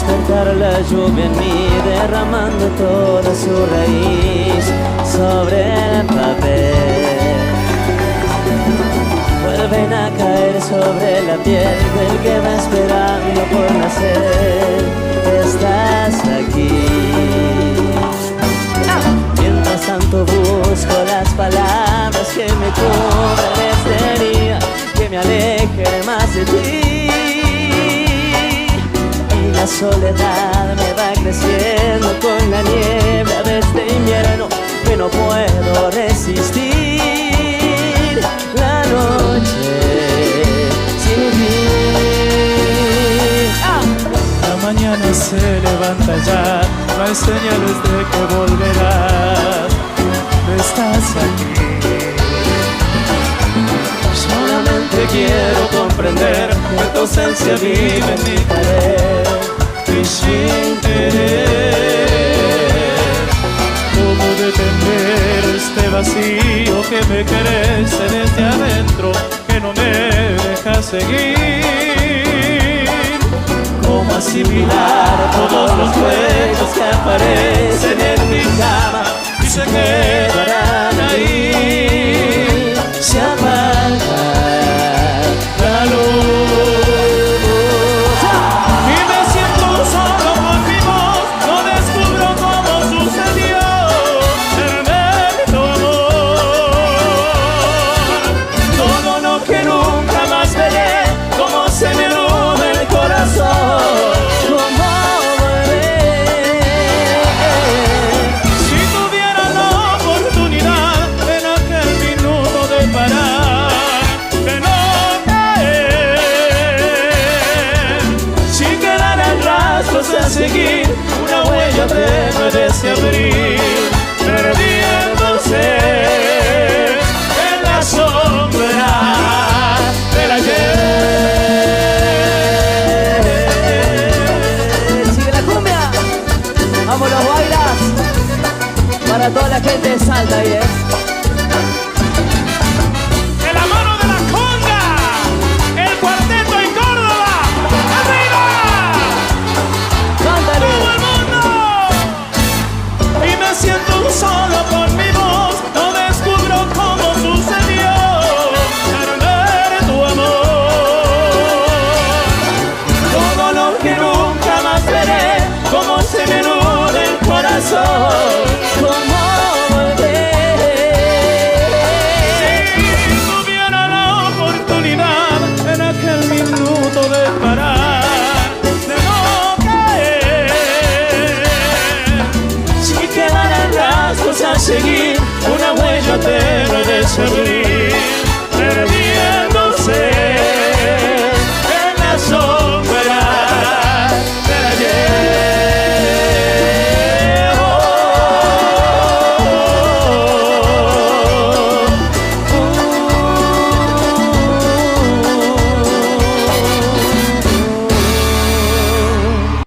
despertar la lluvia en mí, derramando toda su raíz sobre el papel. Vuelven a caer sobre la piel del que va esperando por nacer. Estás aquí. Mientras tanto busco las palabras que me cubran esta herida, que me alejen más de ti. Y la soledad me va creciendo con la niebla de este invierno que no puedo resistir. La noche sin fin. La mañana se levanta ya, no hay señales de que volverás. No estás aquí. Solamente quiero comprender que tu ausencia vive en mi pared. Y sin querer, ¿cómo detener este vacío que me crece desde adentro, que no me deja seguir? ¿Cómo asimilar todos los juegos que aparecen en mi cama y se quedarán ahí? Se apaga la luz. Y me siento solo con mi voz, no descubro cómo sucedió perder tu amor. Todo lo que nunca más veré, cómo se me nubla el corazón. ¿Cómo volver? Si tuviera la oportunidad en aquel minuto de parar, de no caer, Si quedaran rastros a seguir, una huella tenue de ese abril, perdiéndose en la sombra del ayer. Sigue la cumbia, vamos los bailas, para toda la gente de Salta ahí, de la mano de la conga, el cuarteto en Córdoba, ¡arriba! cántale. ¡Todo el mundo! Y me siento solo con mi voz, no descubro cómo sucedió perder tu amor. Todo lo que nunca más veré, cómo se me nubla el corazón. ¿Cómo volver? Si tuviera la oportunidad en aquel minuto de parar, de no caer, Si quedaran rastros a seguir, una huella tenue de ese abril,